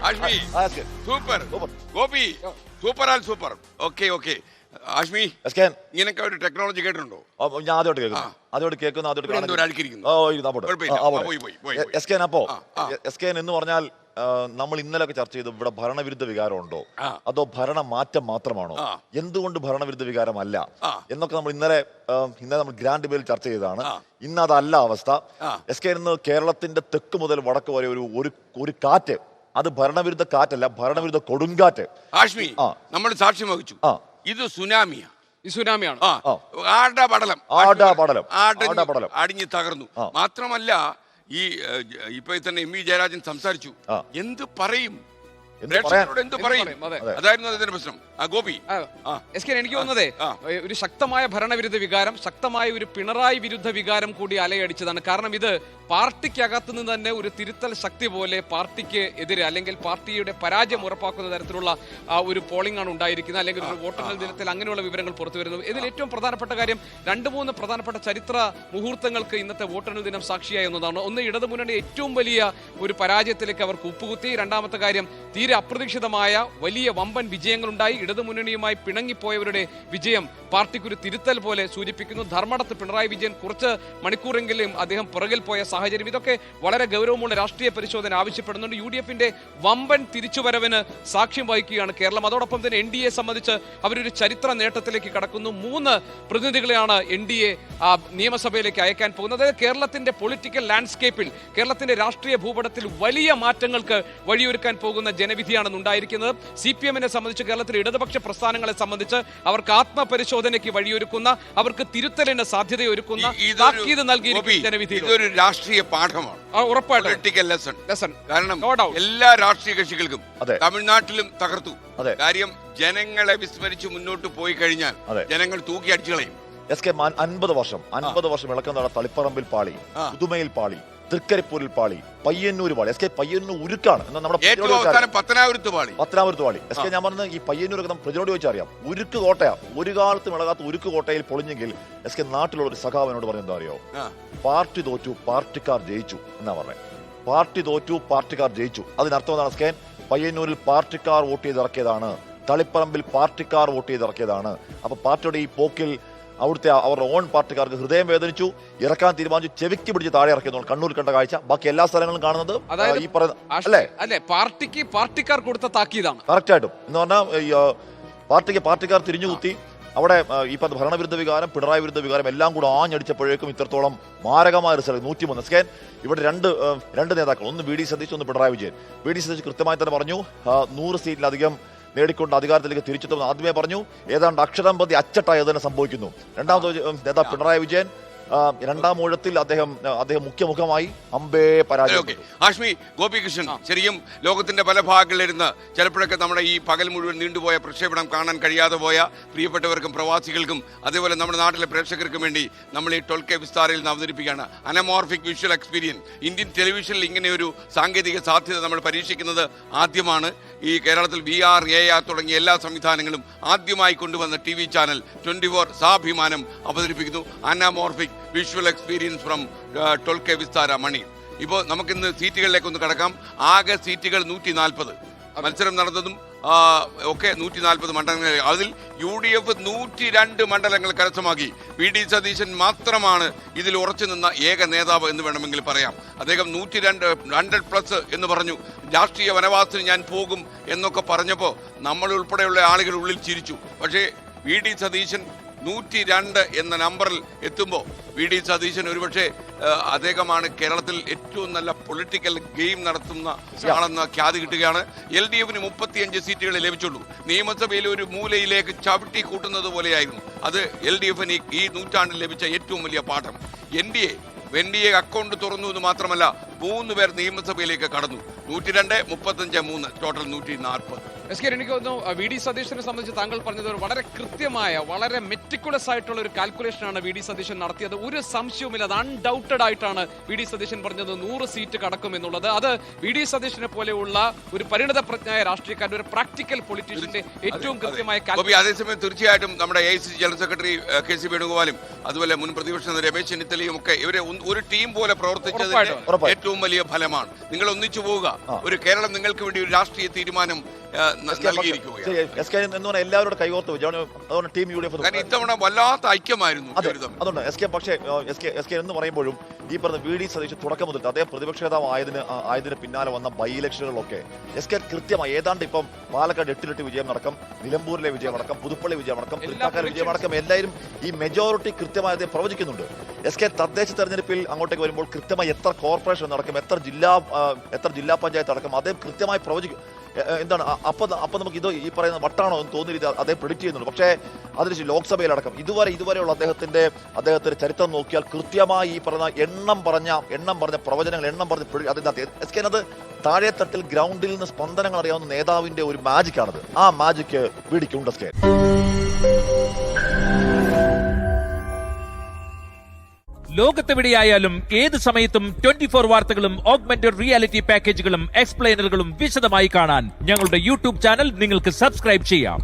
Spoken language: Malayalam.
ആഷ്മി സൂപ്പർ, ഗോപി സൂപ്പർ ആൽ സൂപ്പർ. ഓക്കെ ഓക്കെ ആഷ്മി, ഇങ്ങനൊക്കെ ഒരു ടെക്നോളജി കേട്ടിട്ടുണ്ടോ? ഞാൻ ആദ്യമായിട്ട് കേൾക്കുന്നു. എന്ന് പറഞ്ഞാൽ നമ്മൾ ഇന്നലെ ചർച്ച ചെയ്തു, ഇവിടെ ഭരണവിരുദ്ധ വികാരം ഉണ്ടോ അതോ ഭരണ മാറ്റം മാത്രമാണോ, എന്തുകൊണ്ട് ഭരണവിരുദ്ധ വികാരമല്ല എന്നൊക്കെ നമ്മൾ ഇന്നലെ നമ്മൾ ഗ്രാൻഡ് ബേയിൽ ചർച്ച ചെയ്തതാണ്. ഇന്ന് അതല്ല അവസ്ഥ. ഇന്ന് കേരളത്തിന്റെ തെക്ക് മുതൽ വടക്ക് വരെ ഒരു കാറ്റ്, അത് ഭരണവിരുദ്ധ കാറ്റല്ല, ഭരണവിരുദ്ധ കൊടുങ്കാറ്റ്. ആഷ്മി, നമ്മൾ സാക്ഷ്യം വഹിച്ചു. ഇത് സുനാമിയാണ്. അടിഞ്ഞു തകർന്നു. മാത്രമല്ല ഈ ഇപ്പൊ തന്നെ എം വി ജയരാജൻ സംസാരിച്ചു. എന്ത് പറയും, എന്ത് പറയും, അതായിരുന്നു അതിന്റെ പ്രശ്നം. ഗോപി, എനിക്ക് തോന്നുന്നതേ ഒരു ശക്തമായ ഭരണവിരുദ്ധ വികാരം, ശക്തമായ ഒരു പിണറായി വിരുദ്ധ വികാരം കൂടി അലയടിച്ചതാണ്. കാരണം ഇത് പാർട്ടിക്കകത്തു നിന്ന് തന്നെ ഒരു തിരുത്തൽ ശക്തി പോലെ പാർട്ടിക്ക് എതിരെ അല്ലെങ്കിൽ പാർട്ടിയുടെ പരാജയം ഉറപ്പാക്കുന്ന തരത്തിലുള്ള ഒരു പോളിംഗ് ആണ് ഉണ്ടായിരിക്കുന്നത്, അല്ലെങ്കിൽ ഒരു വോട്ടെണ്ണൽ ദിനത്തിൽ അങ്ങനെയുള്ള വിവരങ്ങൾ പുറത്തു വരുന്നു. ഇതിൽ ഏറ്റവും പ്രധാനപ്പെട്ട കാര്യം 2-3 പ്രധാനപ്പെട്ട ചരിത്ര മുഹൂർത്തങ്ങൾക്ക് ഇന്നത്തെ വോട്ടെണ്ണൽ ദിനം സാക്ഷിയായി എന്നതാണ്. ഒന്ന്, ഇടതുമുന്നണി ഏറ്റവും വലിയ ഒരു പരാജയത്തിലേക്ക് അവർ കൂപ്പുകുത്തി. രണ്ടാമത്തെ കാര്യം, തീരെ അപ്രതീക്ഷിതമായ വലിയ വമ്പൻ വിജയങ്ങളുണ്ടായി. ഇടതുമുന്നണിയുമായി പിണങ്ങിപ്പോയവരുടെ വിജയം പാർട്ടിക്കൊരു തിരുത്തൽ പോലെ സൂചിപ്പിക്കുന്നു. ധർമ്മടത്ത് പിണറായി വിജയൻ കുറച്ച് മണിക്കൂറെങ്കിലും അദ്ദേഹം പുറകിൽ പോയ സാഹചര്യം, ഇതൊക്കെ വളരെ ഗൗരവമുള്ള രാഷ്ട്രീയ പരിശോധന ആവശ്യപ്പെടുന്നുണ്ട്. UDF-ന്റെ വമ്പൻ തിരിച്ചുവരവിന് സാക്ഷ്യം വഹിക്കുകയാണ് കേരളം. അതോടൊപ്പം തന്നെ NDA സംബന്ധിച്ച് അവരൊരു ചരിത്ര നേട്ടത്തിലേക്ക് കടക്കുന്നു. 3 പ്രതിനിധികളെയാണ് NDA നിയമസഭയിലേക്ക് അയക്കാൻ പോകുന്നത്. അതായത് കേരളത്തിന്റെ പൊളിറ്റിക്കൽ ലാൻഡ്സ്കേപ്പിൽ, കേരളത്തിന്റെ രാഷ്ട്രീയ ഭൂപടത്തിൽ വലിയ മാറ്റങ്ങൾക്ക് വഴിയൊരുക്കാൻ പോകുന്ന ജനവിധിയാണ് ഉണ്ടായിരിക്കുന്നത്. CPM-നെ സംബന്ധിച്ച്, കേരളത്തിലെ ഇടതുപക്ഷ പ്രസ്ഥാനങ്ങളെ സംബന്ധിച്ച് അവർക്ക് ആത്മപരിശോധനയ്ക്ക് വഴിയൊരുക്കുന്ന, അവർക്ക് തിരുത്തലിന് സാധ്യതയൊരുക്കുന്ന താക്കീത് നൽകിയിരിക്കുന്ന ജനവിധി ഇതൊരു രാഷ്ട്രീയ പാഠമാണ്, ഉറപ്പായിട്ടും ലെസൺ. കാരണം എല്ലാ രാഷ്ട്രീയ കക്ഷികൾക്കും തമിഴ്നാട്ടിലും തകർത്തു. കാര്യം ജനങ്ങളെ വിസ്മരിച്ച് മുന്നോട്ട് പോയി കഴിഞ്ഞാൽ ജനങ്ങൾ തൂക്കി അടിച്ചു കളയും. 50 വർഷം ഇളക്കുന്ന തളിപ്പറമ്പിൽ പാളി, പുതുമയിൽ പാളി, തൃക്കരിപ്പൂരിൽ പാളി, പയ്യന്നൂർ പാളി. പയ്യന്നൂർ ഉരുക്കാണ്. പത്തനാപുരത്ത് പാളി. ഞാൻ പറഞ്ഞത് ഈ പയ്യന്നൂരൊക്കെ നമ്മൾ പ്രതിരോധി വെച്ചാൽ അറിയാം, ഉരുക്ക് കോട്ടയാ. ഒരു കാലത്തും ഇളകാത്ത ഉരുക്ക് കോട്ടയിൽ പൊളിഞ്ഞെങ്കിൽ നാട്ടിലുള്ള ഒരു സഖാവിനോട് പറഞ്ഞ എന്താ അറിയോ, പാർട്ടി തോറ്റു പാർട്ടിക്കാർ ജയിച്ചു എന്നാ പറഞ്ഞത്. പാർട്ടി തോറ്റു പാർട്ടിക്കാർ ജയിച്ചു. അതിനർത്ഥം എന്താണ്? പയ്യന്നൂരിൽ പാർട്ടിക്കാർ വോട്ട് ചെയ്ത് ഇറക്കിയതാണ്, തളിപ്പറമ്പിൽ പാർട്ടിക്കാർ വോട്ട് ചെയ്ത് ഇറക്കിയതാണ്. അപ്പൊ പാർട്ടിയുടെ ഈ പോക്കിൽ അവിടുത്തെ അവരുടെ ഓൺ പാർട്ടിക്കാർക്ക് ഹൃദയം വേദനിച്ചു, ഇറക്കാൻ തീരുമാനിച്ചു, ചെവിക്ക് പിടിച്ച് താഴെ ഇറക്കിയെന്നു. കണ്ണൂർ കണ്ട കാഴ്ച ബാക്കി എല്ലാ സ്ഥലങ്ങളും കാണുന്നത് ഈ പറയുന്ന പാർട്ടിക്കാർ കൊടുത്ത താക്കീതാണ്. കറക്റ്റ് ആയിട്ടും എന്ന് പറഞ്ഞാൽ പാർട്ടിക്കാർ തിരിഞ്ഞുകുത്തി. അവിടെ ഈ ഭരണവിരുദ്ധ വികാരം, പിണറായി വിരുദ്ധ വികാരം എല്ലാം കൂടെ ആഞ്ഞടിച്ചപ്പോഴേക്കും ഇത്രത്തോളം മാരകമായ റിസൾട്ട് 103. ഇവിടെ രണ്ട് നേതാക്കൾ, ഒന്ന് VD സതീഷ്, ഒന്ന് പിണറായി വിജയൻ. VD സതീഷ് കൃത്യമായി തന്നെ പറഞ്ഞു 100 സീറ്റിലധികം നേടിക്കൊണ്ട് അധികാരത്തിലേക്ക് തിരിച്ചെത്തുമെന്ന് ആദ്യമേ പറഞ്ഞു. ഏതാണ്ട് അക്ഷരം പ്രതി അച്ചട്ടായി അതിനെ സംഭവിക്കുന്നു. രണ്ടാമത് നേതാവ് പിണറായി വിജയൻ രണ്ടാം ഊഴത്തിൽ അദ്ദേഹം മുഖ്യമുഖമായി അമ്പേ പരാജയം. ആഷ്മി, ഗോപികൃഷ്ണൻ, ശരിക്കും ലോകത്തിന്റെ പല ഭാഗങ്ങളിലിരുന്ന് ചിലപ്പോഴൊക്കെ നമ്മുടെ ഈ പകൽ മുഴുവൻ നീണ്ടുപോയ പ്രക്ഷേപണം കാണാൻ കഴിയാതെ പോയ പ്രിയപ്പെട്ടവർക്കും പ്രവാസികൾക്കും അതേപോലെ നമ്മുടെ നാട്ടിലെ പ്രേക്ഷകർക്കും വേണ്ടി നമ്മൾ ഈ 12K വിസ്താരയിൽ നിന്ന് അവതരിപ്പിക്കുകയാണ് അനമോർഫിക് വിഷ്വൽ എക്സ്പീരിയൻസ്. ഇന്ത്യൻ ടെലിവിഷനിൽ ഇങ്ങനെ ഒരു സാങ്കേതിക സാധ്യത നമ്മൾ പരീക്ഷിക്കുന്നത് ആദ്യമാണ്. ഈ കേരളത്തിൽ VR, AR തുടങ്ങിയ എല്ലാ സംവിധാനങ്ങളും ആദ്യമായി കൊണ്ടുവന്ന TV ചാനൽ 24 സാഭിമാനം അവതരിപ്പിക്കുന്നു anamorphic visual experience from 12K വിസ്താര മണി. ഇപ്പോൾ നമുക്കിന്ന് സീറ്റുകളിലേക്ക് ഒന്ന് കടക്കാം. ആകെ സീറ്റുകൾ 140. മത്സരം നടന്നതും ഒക്കെ 140 മണ്ഡലങ്ങൾ. അതിൽ UDF 102 മണ്ഡലങ്ങൾ കരസ്ഥമാക്കി. VD സതീശൻ മാത്രമാണ് ഇതിൽ ഉറച്ചു നിന്ന ഏക നേതാവ് എന്ന് വേണമെങ്കിൽ പറയാം. അദ്ദേഹം 100+ എന്ന് പറഞ്ഞു. രാഷ്ട്രീയ വനവാസത്തിന് ഞാൻ പോകും എന്നൊക്കെ പറഞ്ഞപ്പോൾ നമ്മൾ ഉൾപ്പെടെയുള്ള ആളുകൾ ഉള്ളിൽ ചിരിച്ചു. പക്ഷേ VD സതീശൻ 102 എന്ന നമ്പറിൽ എത്തുമ്പോൾ VD സതീശൻ ഒരുപക്ഷെ അദ്ദേഹമാണ് കേരളത്തിൽ ഏറ്റവും നല്ല പൊളിറ്റിക്കൽ ഗെയിം നടത്തുന്ന ആളെന്ന ഖ്യാതി കിട്ടുകയാണ്. LDF-ന് 35 സീറ്റുകളെ ലഭിച്ചുള്ളൂ. നിയമസഭയിൽ ഒരു മൂലയിലേക്ക് ചവിട്ടി കൂട്ടുന്നത് പോലെയായിരുന്നു. അത് LDF-ന് ഈ നൂറ്റാണ്ടിൽ ലഭിച്ച ഏറ്റവും വലിയ പാഠം. NDA അക്കൗണ്ട് തുറന്നു എന്ന് മാത്രമല്ല 3 പേർ നിയമസഭയിലേക്ക് കടന്നു. 102, 35, 3 ടോട്ടൽ 140. എനിക്ക് തോന്നുന്നു VD സതീശനെ സംബന്ധിച്ച് താങ്കൾ പറഞ്ഞത് വളരെ കൃത്യമായ, വളരെ മെറ്റിക്കുലസ് ആയിട്ടുള്ള ഒരു കാൽക്കുലേഷനാണ് VD സതീശൻ നടത്തിയത്. ഒരു സംശയവുമില്ല, അത് അൺഡൗട്ടഡ് ആയിട്ടാണ് VD സതീശൻ പറഞ്ഞത് 100 സീറ്റ് കടക്കും എന്നുള്ളത്. അത് VD സതീശനെ പോലെയുള്ള ഒരു പരിണിത പ്രജ്ഞായ രാഷ്ട്രീയക്കാരുടെ, ഒരു പ്രാക്ടിക്കൽ പൊളിറ്റീഷ്യന്റെ ഏറ്റവും കൃത്യമായ. അതേസമയം തീർച്ചയായിട്ടും നമ്മുടെ AICC ജനറൽ സെക്രട്ടറി KC വേണുഗോപാലും അതുപോലെ മുൻ പ്രതിപക്ഷ രമേശ് ചെന്നിത്തലയും ഒക്കെ ഇവരെ ഒരു ടീം പോലെ പ്രവർത്തിച്ചതിന്റെ ഏറ്റവും ഏറ്റവും വലിയ ഫലമാണ്. നിങ്ങൾ ഒന്നിച്ചു പോവുക. ഒരു കേരളം നിങ്ങൾക്ക് വേണ്ടി ഒരു രാഷ്ട്രീയ തീരുമാനം നൽകിയിരിക്കുകയാണ്. എല്ലാവരുടെ കൈകോർത്ത് അതുകൊണ്ട് ടീം UDF ഇത്തവണ വല്ലാത്ത ഐക്യമായിരുന്നു. അതുകൊണ്ട് പക്ഷേ എസ് കെ എന്ന് പറയുമ്പോഴും ഈ പറഞ്ഞ VD സതീശൻ തുടക്കം മുതൽ അദ്ദേഹം പ്രതിപക്ഷ നേതാവ് ആയതിന് പിന്നാലെ വന്ന ബൈ ഇലക്ഷനുകളിലൊക്കെ എസ് കെ കൃത്യമായി ഏതാണ്ട് ഇപ്പം പാലക്കാട് 8 വിജയം നടക്കും, നിലമ്പൂരിലെ വിജയം അടക്കം, പുതുപ്പള്ളി വിജയം അടക്കം, തൃക്കാക്കര വിജയം അടക്കം എല്ലാവരും ഈ മെജോറിറ്റി കൃത്യമായി അദ്ദേഹം പ്രവചിക്കുന്നുണ്ട്. എസ് കെ തദ്ദേശ തെരഞ്ഞെടുപ്പിൽ അങ്ങോട്ടേക്ക് വരുമ്പോൾ കൃത്യമായി എത്ര കോർപ്പറേഷൻ നടക്കും, എത്ര ജില്ലാ പഞ്ചായത്ത് അടക്കം അദ്ദേഹം കൃത്യമായി പ്രവചിക്കും. എന്താണ് അപ്പൊ നമുക്ക് ഇത് ഈ പറയുന്ന വട്ടാണോ എന്ന് തോന്നിയ രീതി അദ്ദേഹം പ്രെഡിക്റ്റ് ചെയ്യുന്നുണ്ട്. പക്ഷേ അതിന് ലോക്സഭയിലടക്കം ഇതുവരെയുള്ള അദ്ദേഹത്തിന്റെ ചരിത്രം നോക്കിയാൽ കൃത്യമായി ഈ പറഞ്ഞ എണ്ണം പറഞ്ഞ പ്രവചനങ്ങൾ അതിനകത്ത് എസ് കെ അത് താഴെത്തട്ടിൽ ഗ്രൗണ്ടിൽ നിന്ന് സ്പന്ദനങ്ങൾ അറിയാവുന്ന നേതാവിന്റെ ഒരു മാജിക്കാണത്. ആ മാജിക്ക് വീടിക്കുണ്ട് എസ് കെ. ലോകത്തെവിടെയായാലും ഏത് സമയത്തും 24 വാർത്തകളും ഓഗ്മെന്റഡ് റിയാലിറ്റി പാക്കേജുകളും എക്സ്പ്ലെയിനറുകളും വിശദമായി കാണാൻ ഞങ്ങളുടെ YouTube ചാനൽ നിങ്ങൾക്ക് സബ്സ്ക്രൈബ് ചെയ്യാം.